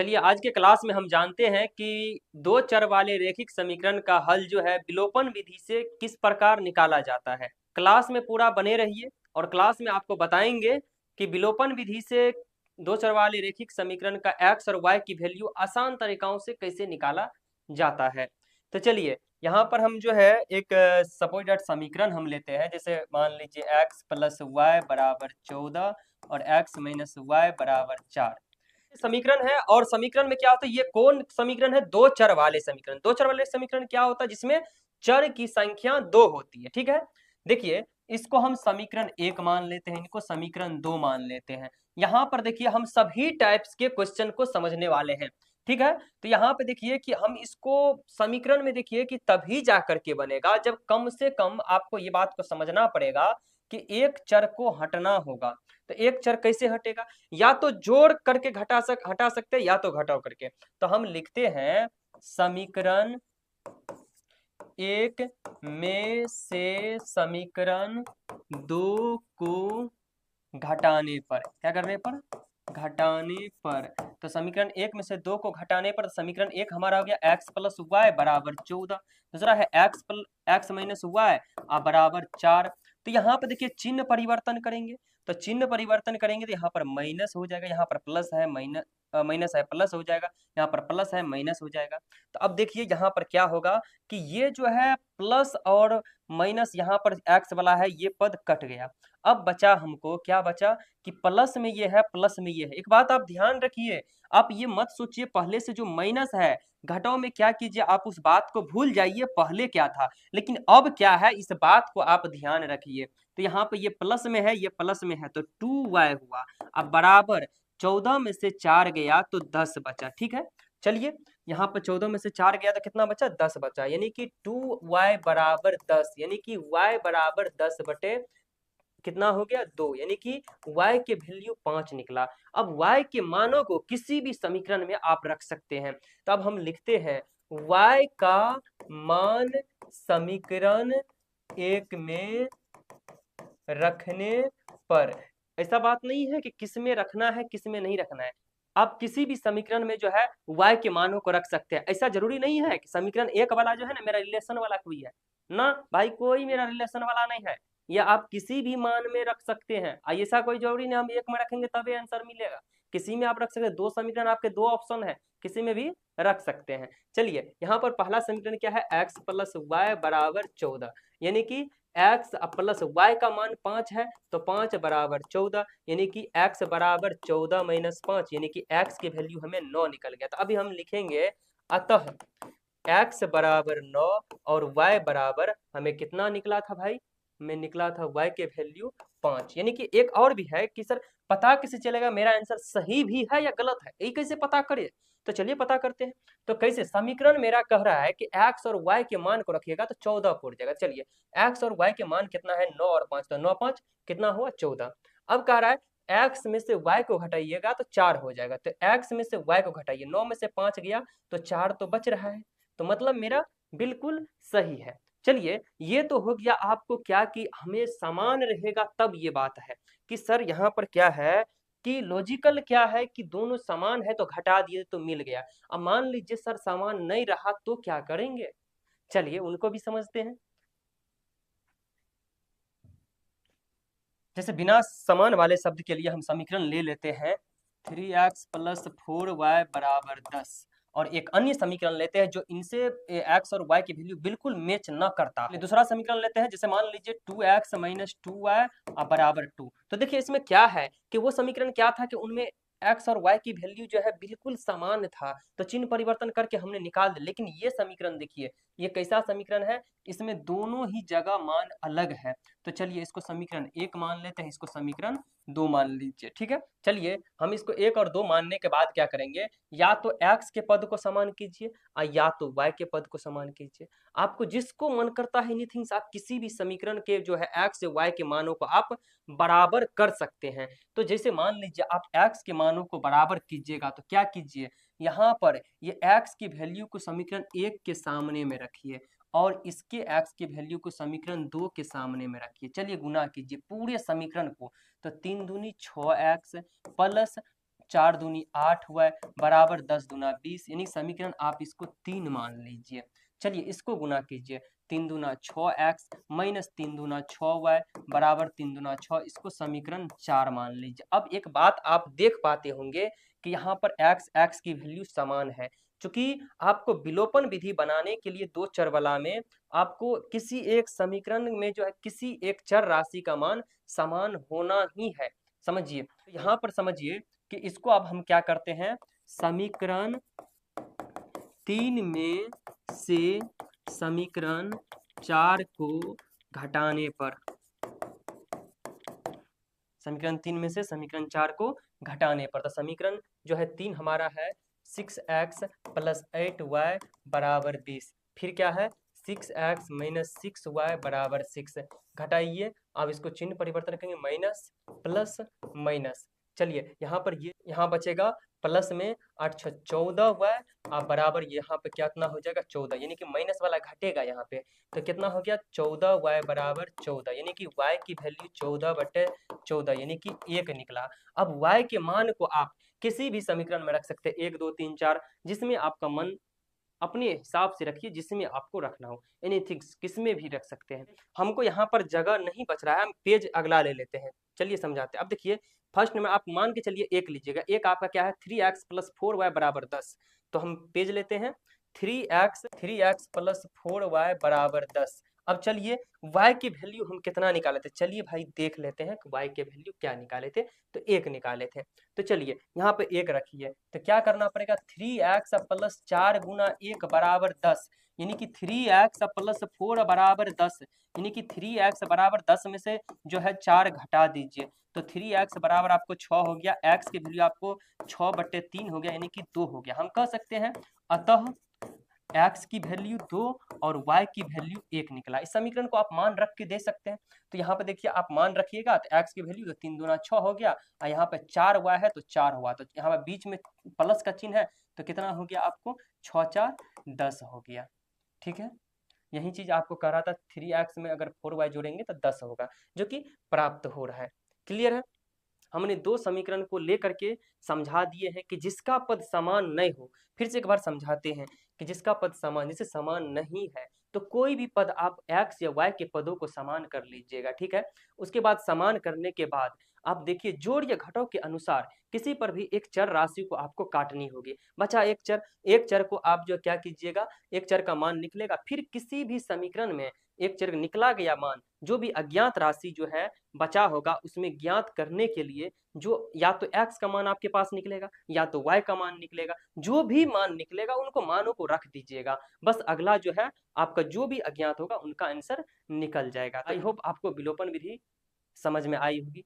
चलिए आज के क्लास में हम जानते हैं कि दो चर वाले रैखिक समीकरण का हल जो है विलोपन विधि से किस प्रकार निकाला जाता है। क्लास में पूरा बने रहिए और क्लास में आपको बताएंगे कि विलोपन विधि से दो चर वाले रैखिक समीकरण का एक्स और वाई की वैल्यू आसान तरीकाओं से कैसे निकाला जाता है। तो चलिए यहाँ पर हम जो है एक सपोज समीकरण हम लेते हैं, जैसे मान लीजिए x प्लस वाई बराबर 14 और x माइनस वाई बराबर 4 समीकरण है। और समीकरण में क्या होता है, ये कौन समीकरण है? दो चर वाले समीकरण। दो चर वाले समीकरण क्या होता है? जिसमें चर की संख्या दो होती है। ठीक है, देखिए इसको हम समीकरण एक मान लेते हैं, इनको समीकरण दो मान लेते हैं। यहाँ पर देखिए हम सभी टाइप्स के क्वेश्चन को समझने वाले हैं। ठीक है, तो यहाँ पे देखिए कि हम इसको समीकरण में देखिए कि तभी जा करके बनेगा जब कम से कम आपको ये बात को समझना पड़ेगा कि एक चर को हटना होगा। तो एक चर कैसे हटेगा? या तो जोड़ करके हटा सकते हैं या तो घटाव करके। तो हम लिखते हैं समीकरण एक में से समीकरण दो को घटाने पर, क्या करने पर? घटाने पर। तो समीकरण एक में से दो को घटाने पर समीकरण एक हमारा हो गया x प्लस वाई बराबर 14। दूसरा है x माइनस वाई बराबर 4। तो यहाँ पर देखिए चिन्ह परिवर्तन करेंगे, तो चिन्ह परिवर्तन करेंगे तो यहाँ पर माइनस हो जाएगा, यहाँ पर प्लस है माइनस है प्लस हो जाएगा, यहाँ पर प्लस है माइनस हो जाएगा। तो अब देखिए यहाँ पर क्या होगा कि ये जो है प्लस और माइनस यहाँ पर x वाला है, ये पद कट गया। अब बचा हमको, क्या बचा कि प्लस में ये है प्लस में ये है। एक बात आप ध्यान रखिए, आप ये मत सोचिए पहले से जो माइनस है घटाओ में क्या कीजिए, आप उस बात को भूल जाइए पहले क्या था, लेकिन अब क्या है इस बात को आप ध्यान रखिए। तो यहाँ पे ये प्लस में है, ये प्लस में है, तो 2y हुआ। अब बराबर 14 में से 4 गया तो 10 बचा। ठीक है, चलिए यहाँ पर 14 में से 4 गया तो कितना बचा? 10 बचा, यानी कि 2y बराबर 10, यानी कि y बराबर 10 बटे कितना हो गया? 2, यानी कि y के वैल्यू 5 निकला। अब y के मानों को किसी भी समीकरण में आप रख सकते हैं। तो अब हम लिखते हैं y का मान समीकरण एक में रखने पर। ऐसा बात नहीं है कि किस में रखना है किस में नहीं रखना है, आप किसी भी समीकरण में जो है y के मानों को रख सकते हैं। ऐसा जरूरी नहीं है कि समीकरण एक वाला जो है ना मेरा रिलेशन वाला कोई है ना, भाई कोई मेरा रिलेशन वाला नहीं है, या आप किसी भी मान में रख सकते हैं। ऐसा कोई जरूरी नहीं हम एक में रखेंगे तभी आंसर मिलेगा, किसी में आप रख सकते हैं। दो समीकरण आपके दो ऑप्शन है, किसी में भी रख सकते हैं। चलिए यहाँ पर पहला समीकरण क्या है? x प्लस वाई बराबर 14, यानी कि x प्लस वाई का मान 5 है तो 5 बराबर 14, यानी कि x बराबर 14 माइनस 5, यानी कि x की वैल्यू हमें 9 निकल गया। तो अभी हम लिखेंगे अतः x बराबर 9 और y बराबर हमें कितना निकला था भाई? हमें निकला था y के वैल्यू 5। यानी कि एक और भी है कि सर पता कैसे चलेगा मेरा आंसर सही भी है या गलत है, ये कैसे पता करे? तो चलिए पता करते हैं। तो कैसे? समीकरण मेरा कह रहा है कि x और y के मान को रखिएगा तो 14 को उड़ जाएगा। चलिए x और y के मान कितना है? 9 और 5, तो 9 5 कितना हुआ? 14। अब कह रहा है x में से y को घटाइएगा तो 4 हो जाएगा, तो x में से y को घटाइए, 9 में से 5 गया तो 4 तो बच रहा है, तो मतलब मेरा बिल्कुल सही है। चलिए ये तो हो गया आपको क्या कि हमें समान रहेगा तब ये बात है कि सर यहाँ पर क्या है कि लॉजिकल क्या है कि दोनों समान है तो घटा दिए तो मिल गया। अब मान लीजिए सर समान नहीं रहा तो क्या करेंगे? चलिए उनको भी समझते हैं। जैसे बिना समान वाले शब्द के लिए हम समीकरण ले लेते हैं 3x प्लस 4y बराबर 10, और एक अन्य समीकरण लेते हैं जो इनसे x और y की वैल्यू बिल्कुल मैच न करता। दूसरा समीकरण लेते हैं, जैसे मान लीजिए 2x माइनस 2y बराबर 2। तो देखिए इसमें क्या है कि वो समीकरण क्या था कि उनमें x और y की वैल्यू जो है बिल्कुल समान था, तो चिन्ह परिवर्तन करके हमने निकाल दिया। लेकिन ये समीकरण देखिए ये कैसा समीकरण है, इसमें दोनों ही जगह मान अलग है। तो चलिए इसको समीकरण एक मान लेते हैं, इसको समीकरण दो मान लीजिए। ठीक है, चलिए हम इसको एक और दो मानने के बाद क्या करेंगे, या तो x के पद को समान कीजिए और या तो y के पद को समान कीजिए। आपको जिसको मन करता है एनीथिंग, आप किसी भी समीकरण के जो है x या y के मानों को आप बराबर कर सकते हैं। तो जैसे मान लीजिए आप x के मानों को बराबर कीजिएगा तो क्या कीजिए, यहाँ पर ये x की वैल्यू को समीकरण एक के सामने में रखिए और इसके x की वैल्यू को समीकरण 2 के सामने में रखिए। चलिए गुना कीजिए पूरे समीकरण को, तो 3 दूनी 6x प्लस 4 दूनी 8 हुआ है बराबर 10 दूना 20, यानी समीकरण आप इसको 3 मान लीजिए। चलिए इसको गुना कीजिए, 3 दूना 6x माइनस 3 दूना 6y बराबर 3 दूना 6, इसको समीकरण 4 मान लीजिए। अब एक बात आप देख पाते होंगे कि यहाँ पर x की वैल्यू समान है, चूंकि आपको विलोपन विधि बनाने के लिए दो चरबला में आपको किसी एक समीकरण में जो है किसी एक चर राशि का मान समान होना ही है, समझिए। तो यहाँ पर समझिए कि इसको अब हम क्या करते हैं, समीकरण 3 में से समीकरण 4 को घटाने पर, समीकरण 3 में से समीकरण 4 को घटाने पर, तो समीकरण जो है 3 हमारा है 6x प्लस 8y बराबर 20, फिर क्या है 6x माइनस 6y बराबर 6, घटाइए। अब इसको चिन्ह परिवर्तन करेंगे, माइनस प्लस माइनस, चलिए यहाँ पर ये यहाँ बचेगा प्लस में 8 6 14y अब बराबर यहाँ पे कितना हो जाएगा 14, यानी कि माइनस वाला घटेगा यहाँ पे, तो कितना हो गया 14y बराबर 14, यानी कि y की वैल्यू 14/14 यानी कि 1 निकला। अब y के मान को आप किसी भी समीकरण में रख सकते हैं, 1 2 3 4, जिसमें आपका मन अपने हिसाब से रखिए, जिसमें आपको रखना हो, एनीथिंग किसमें भी रख सकते हैं। हमको यहाँ पर जगह नहीं बच रहा है, हम पेज अगला ले लेते हैं, चलिए समझाते हैं। अब देखिए फर्स्ट नंबर आप मान के चलिए 1 लीजिएगा, एक आपका क्या है 3x प्लस 4y बराबर 10, तो हम पेज लेते हैं 3x प्लस 4y बराबर 10। अब चलिए y की वैल्यू हम कितना निकाले थे, चलिए भाई देख लेते हैं कि y के वैल्यू क्या निकाले थे, तो 1 निकाले थे। तो चलिए यहाँ पे 1 रखिए, तो क्या करना पड़ेगा 3x प्लस 4 गुना 1 बराबर 10, यानी कि 3x प्लस 4 बराबर 10, यानी कि 3x बराबर 10 में से जो है 4 घटा दीजिए, तो 3x बराबर आपको 6 हो गया, x की वैल्यू आपको 6/3 हो गया, यानी कि 2 हो गया। हम कह सकते हैं अतः x की वैल्यू 2 और y की वैल्यू 1 निकला। इस समीकरण को आप मान रख के दे सकते हैं, तो यहाँ पे देखिए आप मान रखिएगा, तो x की वैल्यू तो 3 दूना 6 हो गया, और यहाँ पे 4y है तो 4 हुआ, तो यहाँ पे बीच में प्लस का चिन्ह है, तो कितना हो गया आपको 6 4 10 हो गया, ठीक है। यही चीज आपको कह रहा था 3x में अगर 4y जोड़ेंगे तो 10 होगा, जो कि प्राप्त हो रहा है। क्लियर है, हमने दो समीकरण को लेकर के समझा दिए हैं कि जिसका पद समान नहीं हो, फिर से एक बार समझाते हैं कि जिसका पद समान, जैसे समान नहीं है तो कोई भी पद आप x या y के पदों को समान कर लीजिएगा, ठीक है। उसके बाद समान करने के बाद आप देखिए जोड़ या घटाव के अनुसार किसी पर भी एक चर राशि को आपको काटनी होगी। बचा एक चर को आप जो क्या कीजिएगा, एक चर का मान निकलेगा, फिर किसी भी समीकरण में एक चर निकला गया मान जो भी अज्ञात राशि जो है बचा होगा उसमें ज्ञात करने के लिए जो या तो x का मान आपके पास निकलेगा या तो y का मान निकलेगा, जो भी मान निकलेगा उनको मानों को रख दीजिएगा, बस अगला जो है आपका जो भी अज्ञात होगा उनका आंसर निकल जाएगा। आई होप आपको विलोपन विधि समझ में आई होगी।